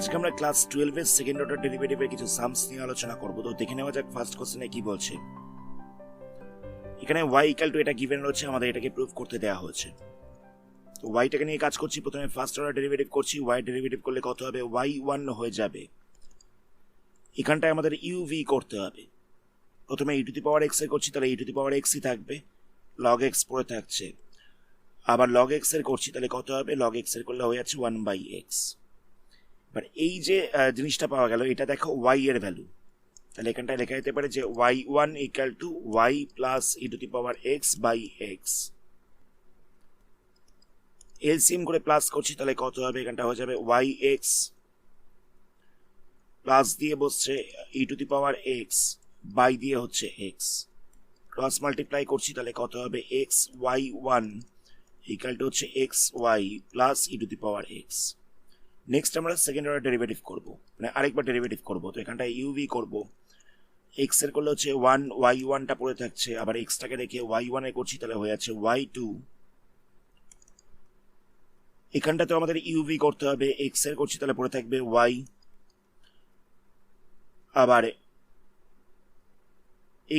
আজকে আমরা ক্লাস 12 এর সেকেন্ড অর্ডার ডেরিভেটিভের কিছু সামস নিয়ে আলোচনা করব। তো দেখে নেওয়া যাক ফার্স্ট কোশ্চেনে কি বলছে। এখানে y ইকুয়াল টু এটা গিভেন রয়েছে, আমাদের এটাকে প্রুফ করতে দেওয়া হয়েছে। তো y-টাকে নিয়ে কাজ করছি। প্রথমে ফার্স্ট অর্ডার ডেরিভেটিভ করছি। y ডেরিভেটিভ করলে কত হবে? y1 হয়ে যাবে। এখানটায় আমাদের uv করতে হবে। প্রথমে e two the power x এর করছি, তাহলে e two the power x ই থাকবে, log x পড়ে থাকছে। আবার log x এর করছি, তাহলে কত হবে? log x এর করলে হয়ে যাচ্ছে 1/x। এবার এই যে জিনিসটা পাওয়া গেল, এটা দেখো y এর ভ্যালু, তাহলে এখানটায় লেখা যেতে পারে যে y1 equal to y plus e to the power x by x. LCM করে প্লাস করছি, তাহলে কত হবে? এখানটা হয়ে যাবে yx প্লাস দিয়ে বসছে e to the power x by দিয়ে হচ্ছে x, ক্রস মাল্টিপ্লাই করছি, তাহলে কত হবে? xy1 ইকুয়াল টু হচ্ছে xy plus e to the power x। Next আমরা সেকেন্ড অর্ডার ডেরিভেটিভ করব, মানে আরেকবার ডেরিভেটিভ করব। তো এখানটায় uv করব, x এর করলে হচ্ছে 1, y1টা পড়ে থাকছে, আবার x-টাকে রেখে y1 এ করছি, তাহলে হয়ে যাচ্ছে y2। এখানটাতে আমাদের uv করতে হবে, x এর করছি, তাহলে পড়ে থাকবে y, আবার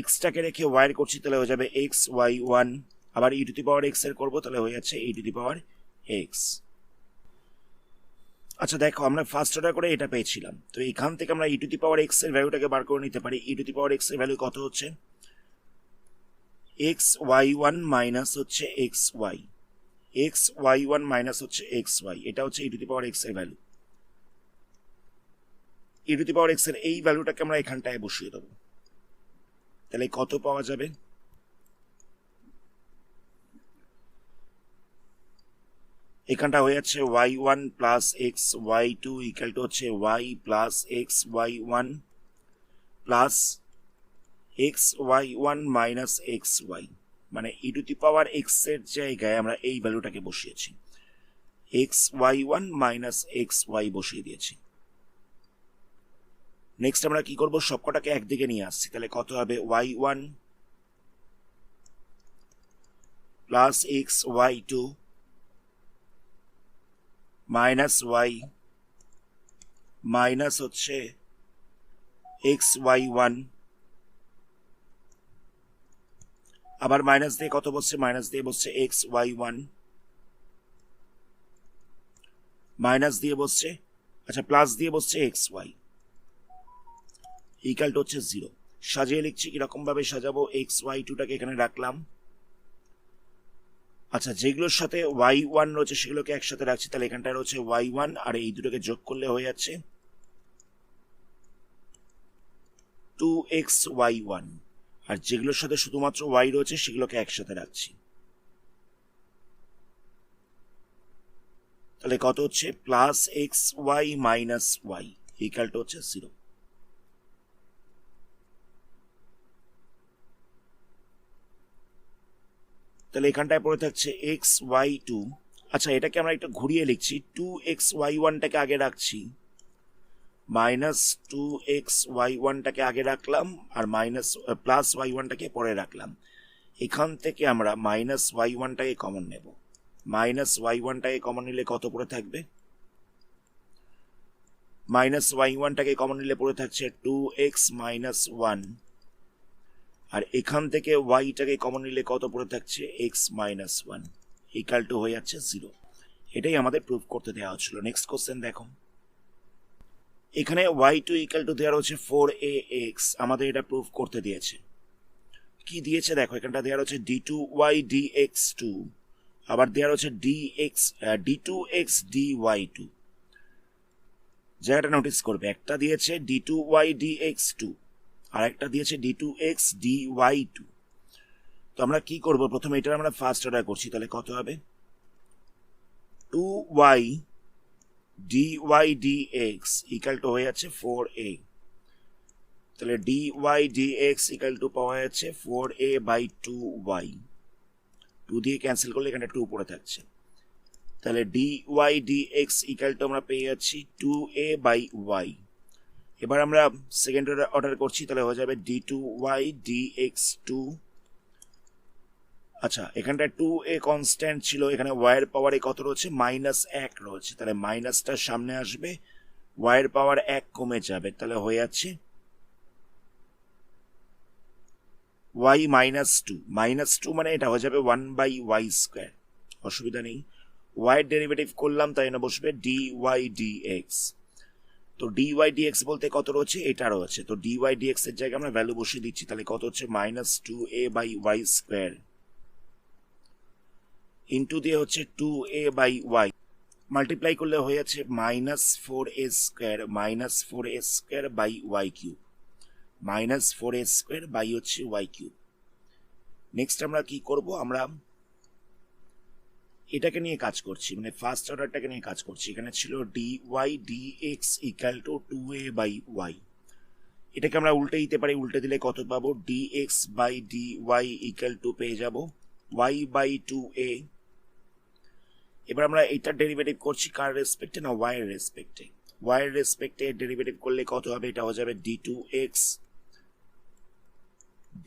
x-টাকে রেখে y এর করছি, তাহলে হয়ে যাবে x y1, আবার ই টু দি পাওয়ার x এর করবো, তাহলে হয়ে যাচ্ছে ই টু দি পাওয়ার x। আচ্ছা দেখো, আমরা ফার্স্ট অর্ডার করে এটা পেয়েছিলাম, তো এখান থেকে আমরা ই টু দি পাওয়ার x এর ভ্যালুটাকে বার করে নিতে পারি। ই টু দি পাওয়ার x এর ভ্যালু কত হচ্ছে? xy1 মাইনাস হচ্ছে xy, xy1 মাইনাস হচ্ছে xy, এটা হচ্ছে ই টু দি পাওয়ার x এর value. E to the power x এর এই ভ্যালুটাকে আমরা এখানটায় বসিয়ে দেবো, তাহলে কত পাওয়া যাবে? এখানটা হয়ে যাচ্ছে y1 plus xy2 equal to হচ্ছে y plus xy1 plus xy1 minus xy, মানে ই টু দি পাওয়ার x এর জায়গায় আমরা এই ভ্যালুটাকে বসিয়েছি, xy1 মাইনাস xy বসিয়ে দিয়েছি। নেক্সট আমরা কি করব? সবকটাকে একদিকে নিয়ে আসছি, তাহলে কত হবে? y1 plus xy2 minus y minus হচ্ছে xy1, আবার মাইনাস দিয়ে কত বসছে? মাইনাস দিয়ে বসছে xy1, মাইনাস দিয়ে বসছে, আচ্ছা প্লাস দিয়ে বসছে xy, ইকুয়াল টু হচ্ছে 0। সাজিয়ে লিখছি, কিরকম ভাবে সাজাবো? xy2টাকে এখানে রাখলাম, আচ্ছা যেগুলোর সাথে y1 রয়েছে সেগুলোকে একসাথে রাখছি, তাহলে এখানটায় রয়েছে y1, আর এই দুটোকে যোগ করলে হয়ে যাচ্ছে 2xy1, আর যেগুলোর সাথে শুধুমাত্র y রয়েছে সেগুলোকে একসাথে রাখছি, তাহলে কত হচ্ছে? Plus xy minus y equal to হচ্ছে 0। তাহলে এখানটায় পড়ে থাকছে xy2, আচ্ছা এটাকে আমরা একটু ঘুরিয়ে লিখছি, 2xy1টাকে আগে রাখছি, মাইনাস 2xy1টাকে আগে রাখলাম, আর মাইনাস প্লাস y1টাকে পরে রাখলাম। এখান থেকে আমরা মাইনাস y1টাকে কমন নেব, মাইনাস y1টাকে কমন নিলে কত পড়ে থাকবে? মাইনাস y1টাকে কমন নিলে পড়ে থাকছে 2x মাইনাস 1, আর এখান থেকে y-টাকে কমন নিলে কত পড়ে থাকছে? x মাইনাস 1 ইকুয়াল টু হয়ে যাচ্ছে 0। এটাই আমাদের প্রুফ করতে দেওয়া হচ্ছিল। নেক্সট কোশ্চেন দেখো, এখানে y2 ইকুয়াল টু দেওয়া হচ্ছে 4ax, আমাদের এটা প্রুফ করতে দিয়েছে। কি দিয়েছে দেখো, এখানটা দেওয়া হচ্ছে d2y dx2, আবার দেওয়া হচ্ছে d2x dy2। জায়গাটা নোটিস করবে, একটা দিয়েছে d2y dx2 আর একটা দিয়েছে d2x dy2। তো আমরা কি করব? প্রথমে এটা আমরা ফার্স্ট অর্ডার করছি, তাহলে কত হবে? 2y dy dx equal to হয়ে যাচ্ছে 4a, তাহলে dy dx ইকুয়াল টু পাওয়া যাচ্ছে 4a বাই 2y, 2 দিয়ে ক্যান্সেল করলে এখানে 2 পড়ে থাকছে, তাহলে dy dx ইকুয়াল টু আমরা পেয়ে যাচ্ছি 2a বাই y। এবার আমরা সেকেন্ড অর্ডার করছি, তাহলে হয়ে যাবে d2y dx2, আচ্ছা এখানটা 2a কনস্ট্যান্ট ছিল, এখানে y এর পাওয়ারে কত রয়েছে? -1 রয়েছে, তাহলে মাইনাসটার সামনে আসবে ওয়াই এর পাওয়ার 1 কমে যাবে, তাহলে হয়ে যাচ্ছে ওয়াই -2 মানে এটা হয়ে যাবে 1/y²। অসুবিধা নেই, ওয়াই এর ডেরিভেটিভ করলাম, তাই না বসবে dy/dx। তো dy/dx বলতে কত রয়েছে, এটা রয়েছে, তো dy/dx এর জায়গায় আমরা ভ্যালু বসিয়ে দিচ্ছি, তাহলে কত হচ্ছে -2a/y² ইন্টু দিয়ে হচ্ছে 2a/y, মাল্টিপ্লাই করলে হয়ে যাচ্ছে -4a² -4a² হচ্ছে y³। নেক্সট আমরা কি করব, আমরা এটাকে নিয়ে কাজ করছি, মানে ফার্স্ট অর্ডারটাকে নিয়ে কাজ করছি। এখানে ছিল dy/dx = 2a/y, এটাকে আমরা উল্টে দিতে পারি, উল্টে দিলে কত পাবো, dx/dy = পেয়ে যাব y/2a। এবার আমরা এইটার ডেরিভেটিভ করছি কার রেসপেক্টে, না y এর রেসপেক্টে। y এর রেসপেক্টে ডেরিভেটিভ করলে কত হবে, এটা হয়ে যাবে d2x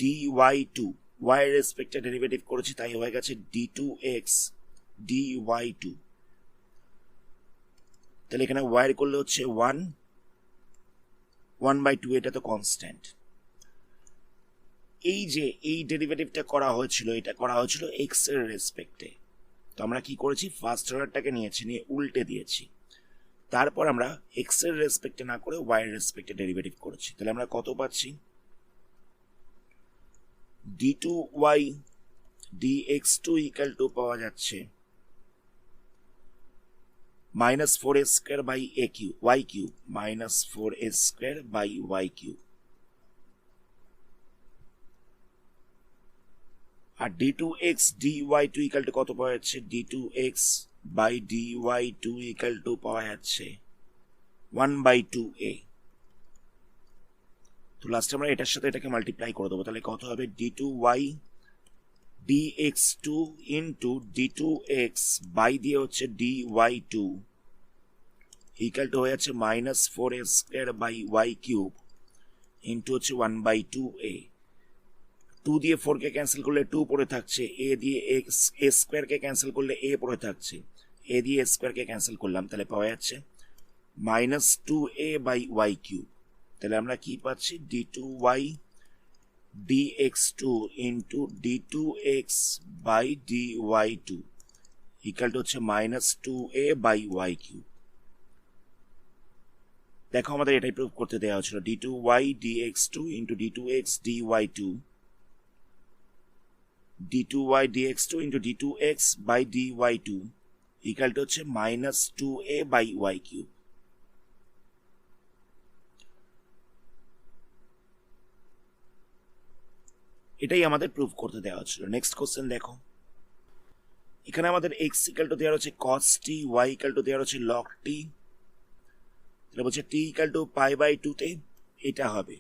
dy2, y এর রেসপেক্টে ডেরিভেটিভ করেছি, তাই হয়ে গেছে d2x dy2। তাহলে এখানে y এর করলে হচ্ছে 1/2, এটা তো কনস্ট্যান্ট। এই যে এই ডেরিভেটিভটা করা হয়েছিল, এটা করা হয়েছিল x এর রেসপেক্টে। তো আমরা কি করেছি, ফার্স্ট অর্ডারটাকে নিয়েছি, নিয়ে উল্টে দিয়েছি, তারপর আমরা x এর রেসপেক্টে না করে y এর রেসপেক্টে ডেরিভেটিভ করেছি। তাহলে আমরা কত পাচ্ছি, d2y dx2 = পাওয়া যাচ্ছে -4a²/y³, -4a²/y³। আর d2x dy2 কত পাওয়া যাচ্ছে, d2x/dy2 পাওয়া যাচ্ছে 1/2a। তো লাস্টে আমরা এটার সাথে এটাকে মাল্টিপ্লাই করে দেবো, তাহলে কত হবে, d2y dx2 into d2x by দিয়ে হচ্ছে dy2 হয়ে যাচ্ছে -4a²/y³ ইন্টু হচ্ছে 1/2a। 2 দিয়ে 4 কে ক্যান্সেল করলে 2 পড়ে থাকছে, a দিয়ে a² কে ক্যান্সেল করলে a পড়ে থাকছে, a দিয়ে a² কে ক্যান্সেল করলাম, তাহলে পাওয়া যাচ্ছে -2a/y³। তাহলে আমরা কি পাচ্ছি, d2y dx2 ইন্টু d2x/dy2 হচ্ছে -2a/y³। দেখো আমাদের এটাই প্রুভ করতে দেওয়া হচ্ছিল, d2y dx2 into d2x/dy2 d2y dx2 into d2x/dy2 হচ্ছে -2a/y³। এটাই আমাদের প্রুভ করতে দেওয়া হচ্ছিল। নেক্সট কোশ্চেন দেখো, এখানে আমাদের x = দেওয়া হচ্ছে cos t, y = দেওয়া হচ্ছে log t। তাহলে বলছে t = π/2 তে এটা হবে,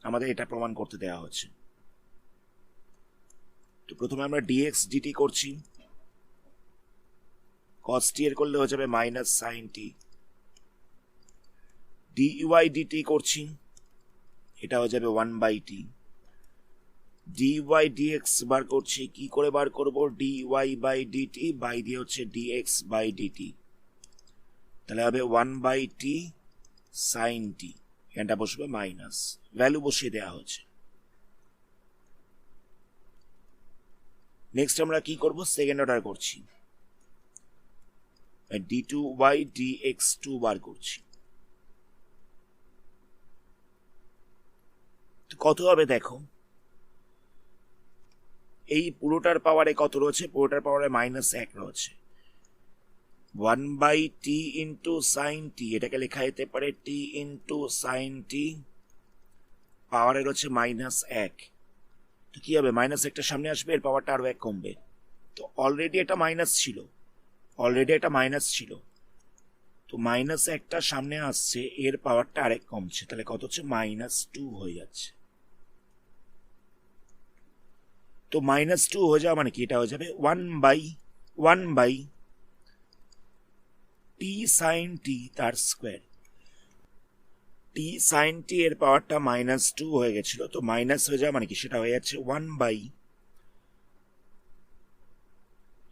আমাদের এটা প্রমাণ করতে দেওয়া হচ্ছে। তো প্রথমে আমরা dx dt করছি, cos t এর করলে হয়ে যাবে -sin t। dy dt করছি, এটা হয়ে যাবে 1/t। dy dx বার করছি, কি করে বার করব, dy/dt বাই দিয়ে হচ্ছে dx/dt, তাহলে হবে 1/t sin t, এটা বসবে মাইনাস, ভ্যালু বসিয়ে দেওয়া হচ্ছে। নেক্সট আমরা কি করব, সেকেন্ড অর্ডার করছি, d2y dx2 বার করছি। তো কত হবে দেখো, এই পুরোটার পাওয়ারে কত রয়েছে, পুরোটার পাওয়ারে -1 রয়েছে, 1/t ইন্টু সাইন টি, এটাকে লেখা যেতে পারে t ইন্টু সাইন টি, পাওয়ারে রয়েছে -1। তো কি হবে, -1টা সামনে আসবে, এর পাওয়ারটা আরো 1 কমবে। তো অলরেডি এটা মাইনাস ছিল, তো -1টা সামনে আসছে, এর পাওয়ারটা আরেক কমছে, তাহলে কত হচ্ছে, -2 হয়ে যাচ্ছে। তো -2 হয়ে যাওয়া মানে কি, এটা হয়ে যাবে 1/t sin t তার স্কোয়ার। t sin t এর পাওয়ারটা -2 হয়ে গেছিল, তো মাইনাস হয়ে যাওয়া মানে কি, সেটা হয়ে যাচ্ছে 1/,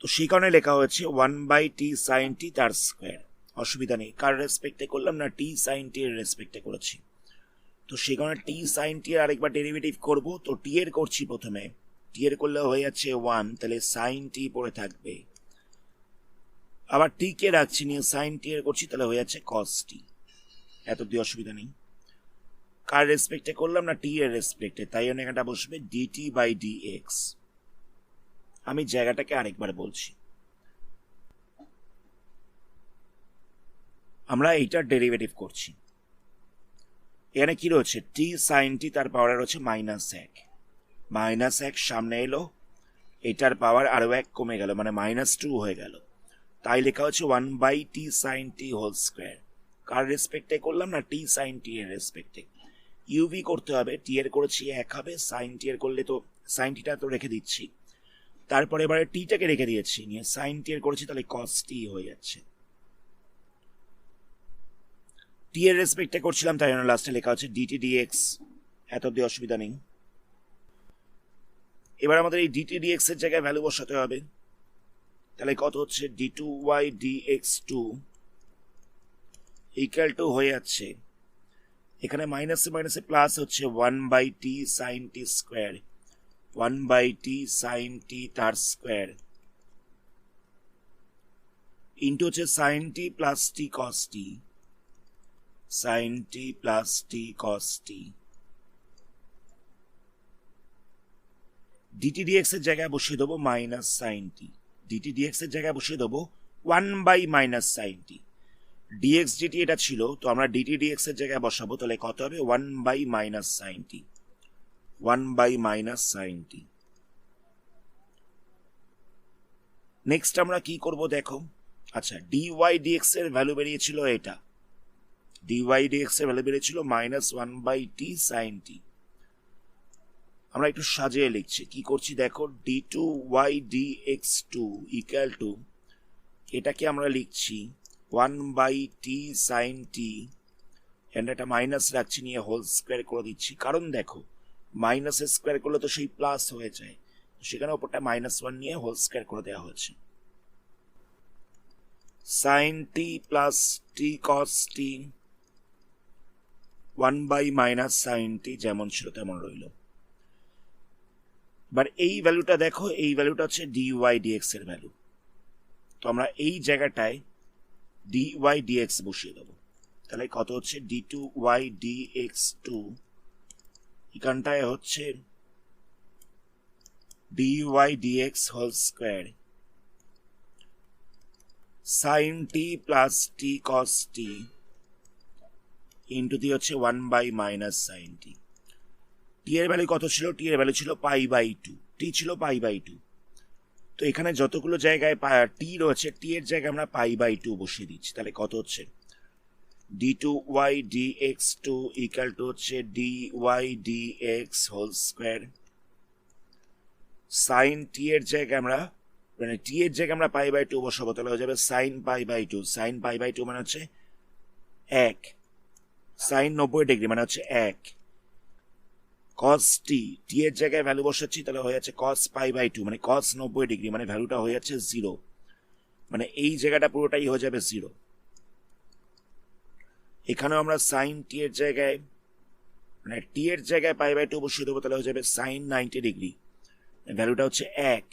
তো সেই কারণে লেখা হয়েছে 1/t sin t তার স্কোয়ার, অসুবিধা নেই। কার রেসপেক্টে করলাম না, টি সাইন টি এর রেসপেক্টে করেছি, তো সেই কারণে টি সাইন টি এর আরেকবার ডেরিভেটিভ করব। তো টি এর করছি প্রথমে, টি এর করলে হয়ে যাচ্ছে 1, তাহলে সাইন টি পড়ে থাকবে, আবার টি কে রাখছি নিয়ে সাইন টি এর করছি, তাহলে হয়ে যাচ্ছে কস টি। এত দিয়ে অসুবিধা নেই। কার রেসপেক্টে করলাম না, টি এর রেসপেক্টে, তাই জন্য এখানটা বসবে ডিটি বাই ডিএক্স। আমি জায়গাটাকে আরেকবার বলছি, আমরা এইটার ডেরিভেটিভ করছি। এখানে কি রয়েছে, টি সাইন টি, তার পাওয়ার রয়েছে -1, -1 সামনে এলো, এটার পাওয়ার আরো 1 কমে গেল, মানে -2 হয়ে গেল, তাই লেখা হচ্ছে 1/t sin t whole square. কার রেসপেক্টে করলাম না, টি সাইন টি এর রেসপেক্টে। ইউভি করতে হবে, টি এর করেছি 1 হবে, সাইন টি এর করলে তো সাইন টিটা তো রেখে দিচ্ছি, তারপরে এবারে টিটাকে রেখে দিয়েছি, নিয়ে সাইন টি এর করেছি, তাহলে কস টি হয়ে যাচ্ছে। টি এর রেসপেক্টে করছিলাম, তাই জন্য লাস্টে লেখা হচ্ছে ডিটি ডিএক্স। এত অব্দি অসুবিধা নেই। এবার আমাদের এই ডিটি ডিএক্স এর জায়গায় ভ্যালু বসাতে হবে, তাহলে কত হচ্ছে, d2y dx2 ইকুয়াল টু হয়ে যাচ্ছে, এখানে মাইনাসে মাইনাসে প্লাস হচ্ছে 1/t sin t square, 1/t sin t তার স্কোয়ার, ইন্টু হচ্ছে sin t plus t cos t, sin t plus t cos t। Dt dx এর জায়গায় বসিয়ে দেবো minus sine t, dt dx এর জায়গায় বসিয়ে দেবো 1/-sin t। ডিএক্স ডিটি এটা ছিল, তো আমরা ডিটি ডিএক্স এর জায়গায় বসাবো, তাহলে কত হবে, 1/-sin t, 1/-sin t। Next আমরা কি করব দেখো, আচ্ছা ডিওয়াই ডিএক্স এর ভ্যালু বেরিয়েছিল, এটা ডিওয়াই ডিএক্স এর ভ্যালু বেরিয়েছিল -1/t sin t। আমরা একটু সাজিয়ে লিখছি, কি করছি দেখো, d2y dx2 ইকুয়াল টু, এটাকে আমরা লিখছি 1/t sin t, এন্ড একটা মাইনাস রাখছি, নিয়ে হোল স্কোয়ার করে দিচ্ছি, কারণ দেখো মাইনাস স্কোয়ার করলে তো সেই প্লাস হয়ে যায়, সেখানে ওপরটা -1 নিয়ে হোল স্কোয়ার করে দেওয়া হয়েছে। sin t plus t cos t 1/-sin t যেমন ছিল তেমন রইল। এবার এই ভ্যালুটা দেখো, এই ভ্যালুটা হচ্ছে ডিওয়াই ডিএক্স এর ভ্যালু, তো আমরা এই জায়গাটায় ডিওয়াই ডিএক্স বসিয়ে দেবো, তাহলে কত হচ্ছে, d2y dx2 এখানটায় হচ্ছে dy dx whole square sin t plus t cos t into দিয়ে হচ্ছে 1/-sin t। টি এর ভ্যালু কত ছিল, টি এর ভ্যালু ছিল π/2, টি ছিল π/2, তো এখানে যতগুলো জায়গায় টি রয়েছে, টি এর জায়গায় আমরা π/2 বসিয়ে দিচ্ছি, তাহলে কত হচ্ছে, d2y dx2 ইকুয়াল টু হচ্ছে dy dx whole square, sine t এর জায়গায় আমরা, মানে টি এর জায়গায় আমরা π/2 বসাবো, তাহলে হয়ে যাবে সাইন π/2, সাইন π/2 মানে হচ্ছে 1, সাইন 90 মানে হচ্ছে 1, cos t, টি এর জায়গায় ভ্যালু বসাচ্ছি, তাহলে হয়ে যাচ্ছে cos π/2 মানে cos 90 মানে ভ্যালুটা হয়ে যাচ্ছে 0, মানে এই জায়গাটা পুরোটাই হয়ে যাবে 0। এখানেও আমরা সাইন টি এর জায়গায়, মানে টি এর জায়গায় π/2 বসিয়ে দেবো, তাহলে হয়ে যাবে সাইন 90, ভ্যালুটা হচ্ছে 1।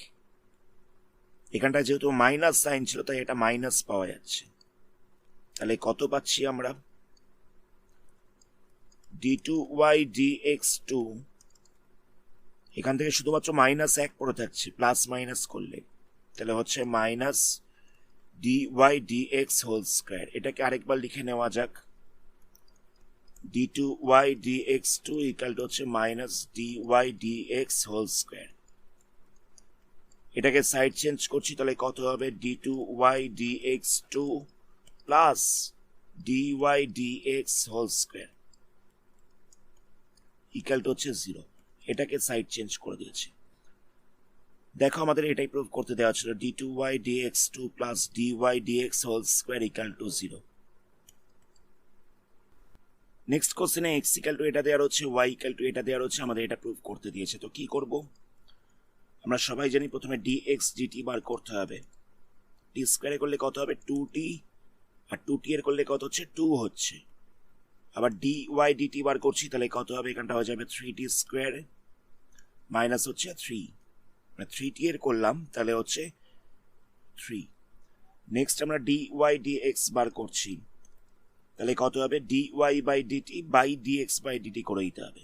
এখানটা যেহেতু মাইনাস সাইন ছিল, তাই এটা মাইনাস পাওয়া যাচ্ছে, তাহলে কত পাচ্ছি আমরা, d2y dx2, এখান থেকে শুধুমাত্র -1 পড়ে থাকছে, প্লাস মাইনাস করলে, তাহলে হচ্ছে -dy dx হোল স্কোয়ার। এটাকে আরেকবার লিখে নেওয়া যাক, d2y dx2 ইকুয়াল টু হচ্ছে -dy dx হোল স্কোয়ার। এটাকে সাইড চেঞ্জ করছি, তাহলে কত হবে, d2y dx2 plus dy dx whole square equal to হচ্ছে 0। এটাকে সাইড চেঞ্জ করে দিয়েছি। দেখো আমাদের এটাই প্রুভ করতে দেওয়া ছিল, d2y dx2 plus dy dx whole square equal to 0। Next কোশ্চেনে x ইকুয়াল টু এটা দেওয়া হচ্ছে, y ইকুয়াল টু এটা দেওয়া হচ্ছে, আমাদের এটা প্রুভ করতে দিয়েছে। তো কি করব, আমরা সবাই জানি প্রথমে dx dt বার করতে হবে, t স্কোয়ারে করলে কত হবে, 2t, আর 2t এর করলে কত হচ্ছে 2 হচ্ছে। আবার dy dt বার করছি, তাহলে কত হবে, এখানটা হয়ে যাবে 3t স্কোয়ার মাইনাস হচ্ছে 3, মানে 3t এর করলাম তাহলে হচ্ছে 3। নেক্সট আমরা dy dx বার করছি, তাহলে কত হবে dy by dt by dx by dt করে দিতে হবে।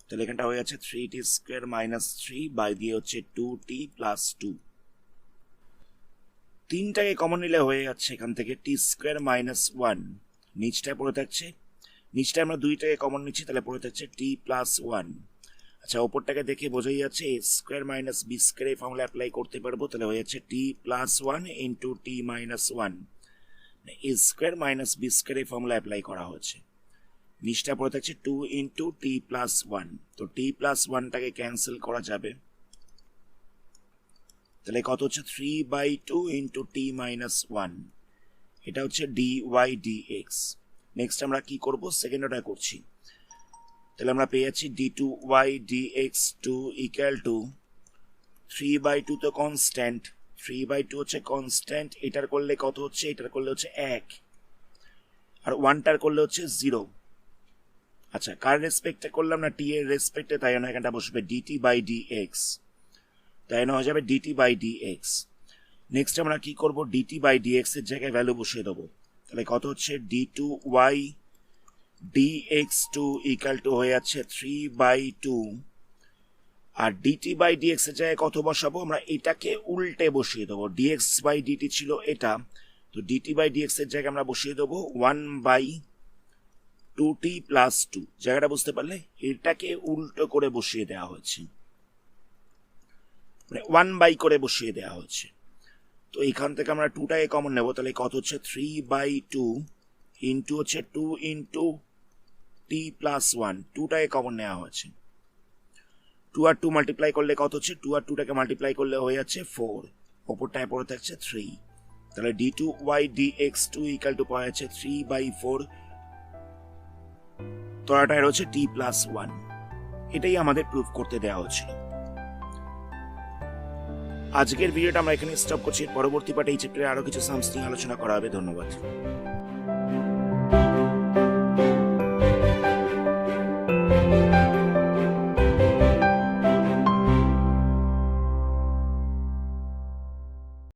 তাহলে এখানটা হয়ে যাচ্ছে 3t স্কোয়ার মাইনাস 3 বাই দিয়ে হচ্ছে 2t প্লাস 2। তিনটাকে কমন নিলে হয়ে যাচ্ছে এখান থেকে টি স্কোয়ার মাইনাস 1, নিচটায় পড়ে থাকছে, নিচটায় আমরা দুইটাকে কমন নিচ্ছি, তাহলে পড়ে থাকছে টি প্লাস 1। আচ্ছা, ওপরটাকে দেখে বোঝাই যাচ্ছে এ স্কোয়ার মাইনাস বি স্কোয়ার এই ফর্মুলা অ্যাপ্লাই করতে পারবো, তাহলে হয়ে যাচ্ছে টি প্লাস 1 ইন্টু টি মাইনাস 1, এ স্কোয়ার মাইনাস বি স্কোয়ার এই ফর্মুলা অ্যাপ্লাই করা হচ্ছে। নিচটা পড়ে থাকছে 2 ইন্টু টি প্লাস 1, তো টি প্লাস 1টাকে ক্যান্সেল করা যাবে, তাহলে কত হচ্ছে 3/2 ইন্টু টি মাইনাস 1, এটা হচ্ছে dy dx। নেক্সট আমরা কি করব, সেকেন্ড অর্ডার করছি, তাহলে আমরা পেয়ে যাচ্ছি d2y dx2 ইকুয়াল টু 3/2 তো কনস্ট্যান্ট, 3/2 হচ্ছে কনস্ট্যান্ট, এটার করলে কত হচ্ছে, এটার করলে হচ্ছে 1, আর 1টার করলে হচ্ছে 0। আচ্ছা, কার রেসপেক্টে করলাম না টি এর রেসপেক্টে, তাই না এখানটা বসবে dt বাই dx, তাই না হয়ে যাবে dt বাই dx। নেক্সট আমরা কি করব, dt বাই dx এর জায়গায় ভ্যালু বসিয়ে দেবো, তাহলে কত হচ্ছে d2y dx2 ইকুয়াল টু হয়ে যাচ্ছে 3/2, আর dt বাই dx এর জায়গায় কত বসাবো, আমরা এটাকে উল্টে বসিয়ে দেবো, dx বাই dt ছিল এটা, তো dt বাই dx এর জায়গায় আমরা বসিয়ে দেবো 1/2t প্লাস 2, জায়গাটা বুঝতে পারলে, এটাকে উল্টো করে বসিয়ে দেওয়া হয়েছে, মানে 1 করে বসিয়ে দেওয়া হচ্ছে। তো এখান থেকে আমরা 2টাকে কমন নেব, তাহলে কত হচ্ছে 3/2 ইন্টু হচ্ছে 2 ইন্টু টি প্লাস 1, 2টাকে কমন নেওয়া হয়েছে, 2 আর 2 মাল্টিপ্লাই করলে কত হচ্ছে, 2 আর 2টাকে মাল্টিপ্লাই করলে হয়ে যাচ্ছে 4, ওপরটায় পড়ে থাকছে 3, তাহলে d2y dx2 ইকুয়াল টু পাওয়া যাচ্ছে 3/4, তলাটায় রয়েছে টি প্লাস 1। এটাই আমাদের প্রুফ করতে দেওয়া হচ্ছিল। আজকের ভিডিওটা আমরা এখানে স্টপ করছি, পরবর্তী পার্টে এই চ্যাপ্টারে আরো কিছু সামস নিয়ে আলোচনা করা হবে। ধন্যবাদ।